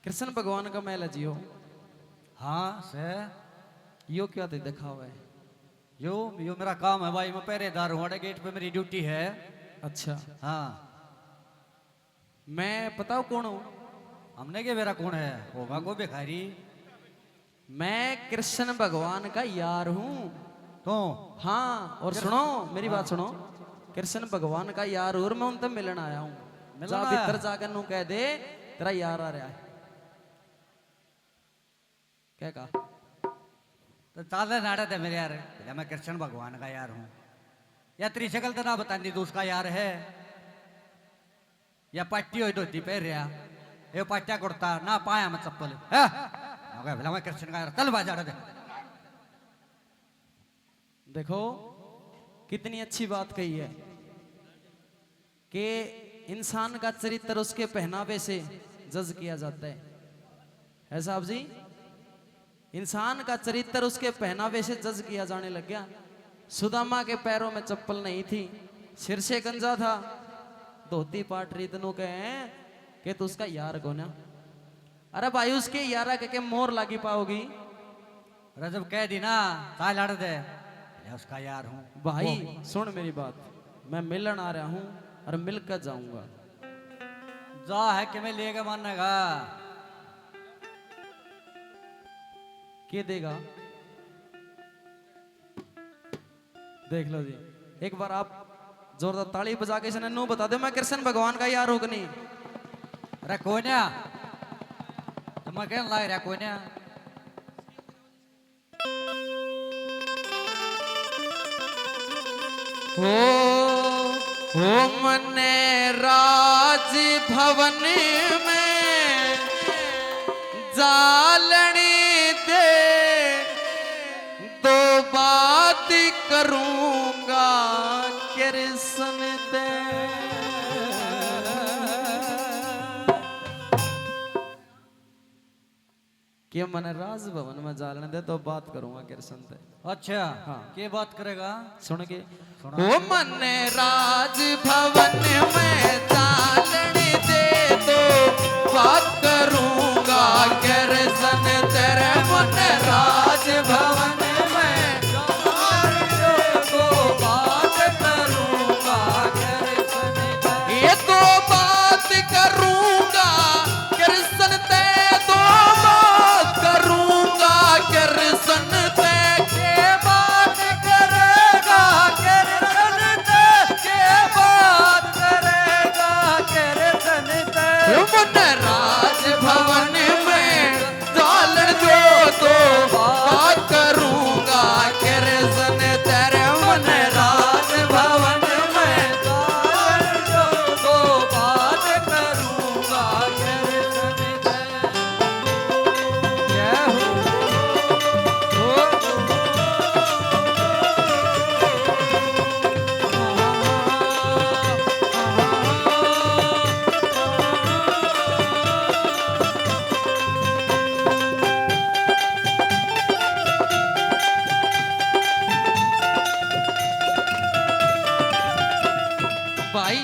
कृष्ण भगवान का महल है जियो। हाँ से यो क्या दे देखा हुआ है? यो मेरा काम है भाई। मैं पहरेदार हूँ, गेट पे मेरी ड्यूटी है। अच्छा, हाँ मैं बताओ कौन हूँ? हमने के मेरा कौन है होगा को भिखारी। मैं कृष्ण भगवान का यार हूँ। तो हाँ, और सुनो मेरी बात सुनो। कृष्ण भगवान का यार हूँ और मैं उनसे मिलन आया हूँ। मिलन जा आया? भीतर जाकर नू कह दे तेरा यार आ रहा है। क्या कहा? तो चाल नाड़ा थे मेरे यार। बोला मैं कृष्ण भगवान का यार हूँ। या तेरी शक्ल तो ना बतानी तू उसका यार है। या पट्टी हो धोती पहन रहा ये पट्टा कुर्ता ना पाया मैं चप्पल है। बोला मैं कृष्ण का यार। चल बाजार दे। देखो कितनी अच्छी बात कही है कि इंसान का चरित्र उसके पहनावे से जज किया जाता है साहब जी। इंसान का चरित्र उसके पहनावे से जज किया जाने लग गया। सुदामा के पैरों में चप्पल नहीं थी, सिर से गंजा था, धोती पाट रही तनु कहे कि तू उसका यार कौन है? अरे भाई उसके यारा के मोर लागी पाओगी? अरे जब कह दी ना चाल लड़ दे मैं उसका यार हूँ। भाई सुन मेरी बात, मैं मिलन आ रहा हूं और मिलकर जाऊंगा। जा है कि मैं लेके मानने का। के देगा? देख लो जी, एक बार आप जोरदार ताली बजा के इसने नो बता दो मैं कृष्ण भगवान का यार हूं कि नहीं। अरे कोन्या तो मैं कहने लग रहा कोन्या। हो मने राज भवन में जालनी दे दो बात करूंगा कृष्ण दे। कि मैंने राज भवन में जालने दे तो बात करूंगा कृष्ण दे। अच्छा हाँ। क्या बात करेगा? सुन के सुना। ओ मने राज भवन में जालने दे तो बात करूंगा कृष्ण तेरे। मन राज भवन में जालने दे तो बात करूंगा कृष्ण तेरे। ये तो बात करूंगा कृष्ण ते, तो बात करूंगा कृष्ण ते। के बात करेगा कृष्ण ते। के बात करेगा कृष्ण ते। मन राज भवन में जालन दो तो बात करूंगा कृष्ण तेरे। मन राज भवन में जालन दो तो बात करूंगा कृष्ण ते। जय भाई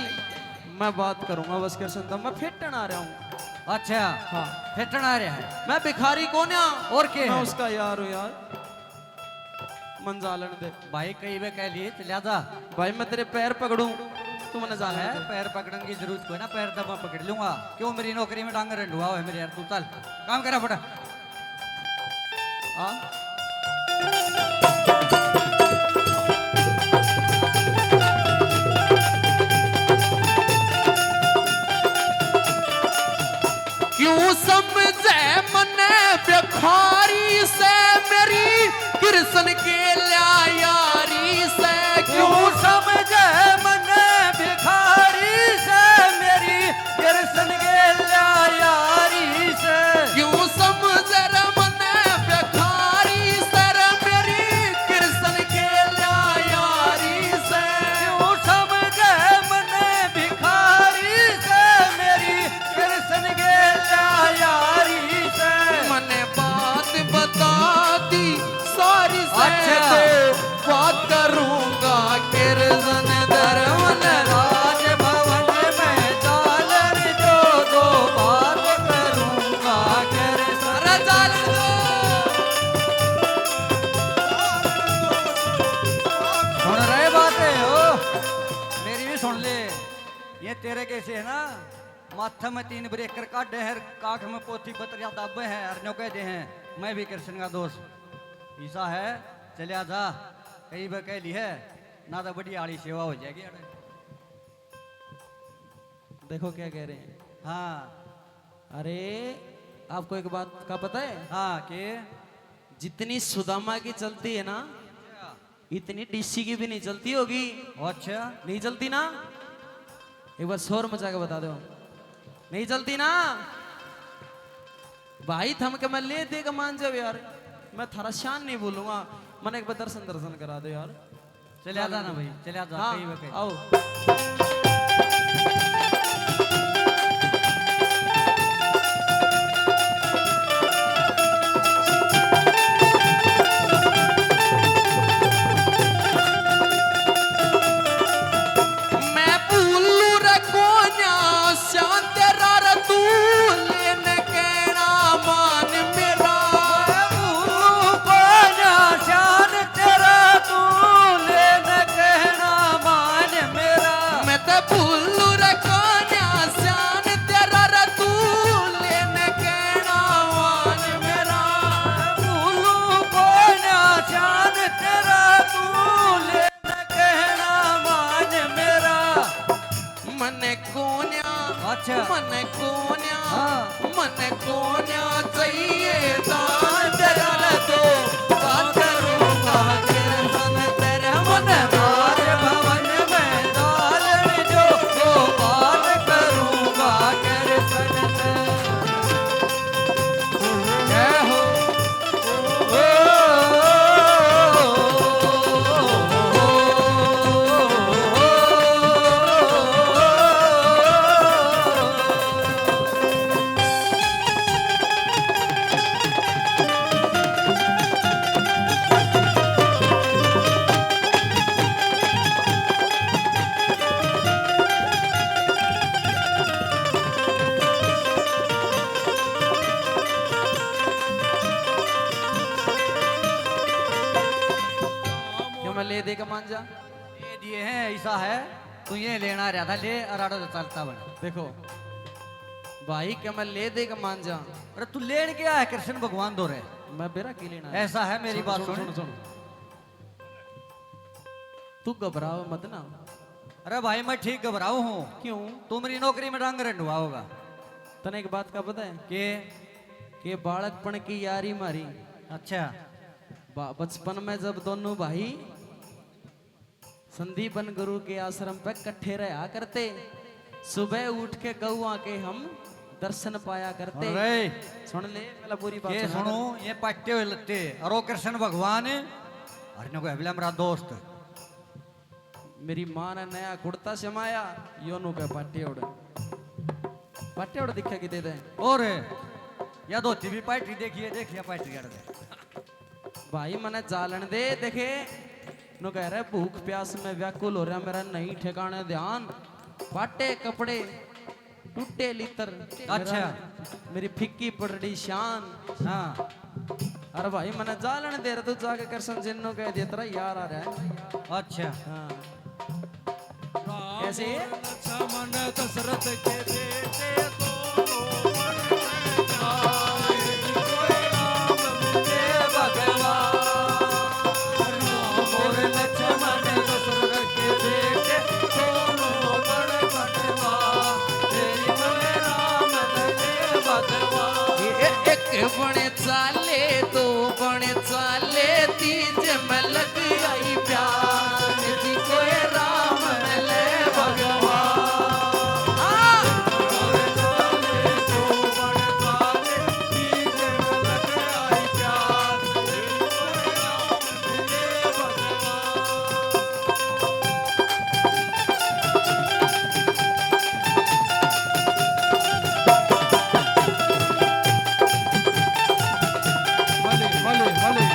मैं बात करूंगा बस कृष्ण तो मैं फिटन आ रहा हूँ। अच्छा हाँ, फिटन आ रहा है। मैं भिखारी कौन है? और क्या मैं है? उसका यार हूँ यार। मन जालन दे भाई कई वे कह लिए चलिया जा। भाई, मैं तेरे पैर पकड़ूं तू मन जालन है दे। पैर पकड़ने की जरूरत कोई ना। पैर दबा पकड़ लूंगा। क्यों मेरी नौकरी में डांगर रंडुआ है मेरे यार। तू चल काम करा फटा। हाँ क्यों समझे मने भिखारी से मेरी कृष्ण के ल्या यारी से। क्यों समझे मन भिखारी से मेरी कृष्ण के यारी से। क्यों समझे रे मने भिखारी से रे मेरी कृष्ण के ल्या यारी से। क्यों समझे मन भिखारी से मेरी कृष्ण के यारी से। मने बात माथा में 3 ब्रेकर काटे है, काख में पोथी पत्रिया दाबे है, अर्नो कहते हैं मैं भी कृष्ण का दोस्त ईसा है, चलिया जा कई बार कह ली है ना, तो बड़ी आड़ी सेवा हो जाएगी। देखो क्या कह रहे हैं। हाँ अरे आपको एक बात का पता है, हाँ के जितनी सुदामा की चलती है ना, इतनी डीसी की भी नहीं चलती होगी। अच्छा नहीं चलती ना, एक बार शोर मचा के बता दो, नहीं चलती ना भाई। थम के मैं ले दे के मान जाओ यार, मैं थारा शान नहीं बोलूंगा, मन एक बार दर्शन दर्शन करा दो यार। चले आता ना भाई, चले आता हाँ, कई बार कह। आओ। मैं भूलू रे कोन्या श्याम तेरा रे तू लेने कहना मान मेरा। शान तेरा तू लेने कहना मान मेरा। मैं तो भूलू रे कोन्या श्याम तेरा रे तू लेने कहना मान मेरा। भूलू कोन्या शान तेरा तू लेने कहना मान मेरा। मन कोन्या अच्छा। मन कोन्या हाँ। मन कोन्या चाहिए दान तेरा रे तो बात करूंगा कीर्तन तेरे मन तार भवन में डालन जो गोपाल करूंगा कृष्ण से। जय हो क्यों मैं ले दे के मान जा। ये दिए हैं ऐसा है, तू ये लेना रहा था ले, अराड़ा तो चलता बन। देखो भाई क्या मैं ले दे के मान जा, अरे तू लेन क्या है कृष्ण भगवान दो रे, मैं बेरा की लेना है। ऐसा है मेरी बात सुन। सुन तू घबराओ मत ना। अरे भाई मैं ठीक घबराऊ हूँ, क्यों? तू मेरी नौकरी में रंग रंडुआ होगा तने एक बात का पता है कि बालकपन की यारी मारी अच्छा बचपन में जब दोनों भाई संदीपन गुरु के आश्रम पे इकट्ठे रहा करते, सुबह उठ के गौआ के हम दर्शन पाया करते। अरे सुन ले मेरा पूरी बात ये सुना सुनो, ये पट्टे हुए लगते और वो कृष्ण भगवान अरे को अभिला मेरा दोस्त कर। मेरी माँ ने नया कुर्ता समाया, योनू के पाटे उड़ दिखे कि दे दे। और या धोती भी पार्टी देखिए, देखिए पार्टी कर दे भाई मने जालन दे देखे नो कह रहे भूख प्यास में व्याकुल हो रहा मेरा नहीं ठिकाने ध्यान, पाटे कपड़े टूटे लितर। अच्छा। मेरी फिक्की पड़ रही शान। हाँ अरे भाई मने जालन दे रहा तू जाके कृष्ण जिन्नो कह दिया तेरा यार आ रहा है। अच्छा हाँ कैसे लक्ष्मण दशरथ के बेटे दोनों वन में जाए, कोई राम मिले भगवान। राम और लक्ष्मण दशरथ के बेटे दोनों वन बनवाए, तेरी मन राम मिले भगवान। ये एक बने चाले दो बने चाले तीज में लग आई प्यार जी कोई राम मिले भगवान। भले भले भले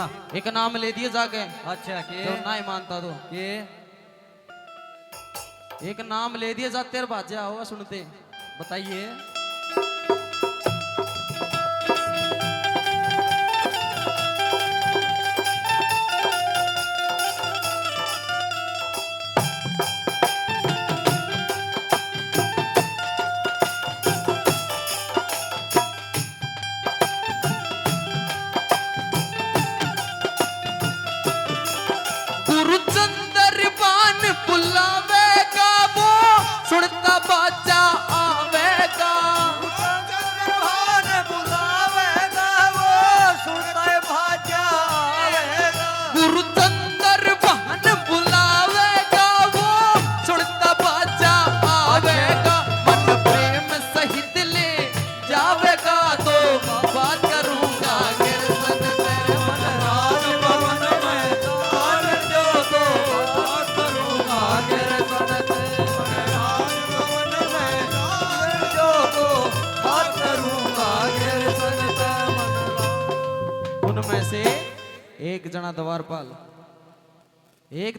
हाँ एक नाम ले दिए जाके अच्छा के तो ना ही मानता तो के एक नाम ले दिए जाते और भाजा होगा सुनते बताइए गुरुचंदर पान बुलावेगा वो सुनता बाजा आवेगा भगवान बुलावेगा वो सुनता है भाजा आवेगा गुरुचंदर पान बुलावेगा वो सुनता बाजा आवेगा मन प्रेम सहित ले जावेगा तो बात करूंगा गिरसन तेरे मन राज भवन में दान जो तो बात करूंगा गिरसन तेरे राज भवन में दान जो तो बात करूंगा गिरसन तेरे उनमें से एक जना द्वारपाल एक